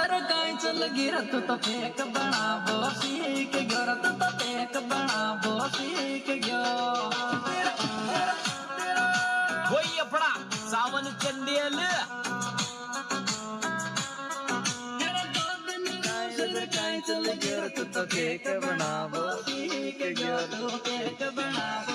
सरकांच लगी रत तो फेक बना वो सीख गयो रत तो फेक बना वो सीख गयो वही अपना सावन चंदेल सरकांच लगी रत तो फेक बना वो सीख गयो तो फेक बना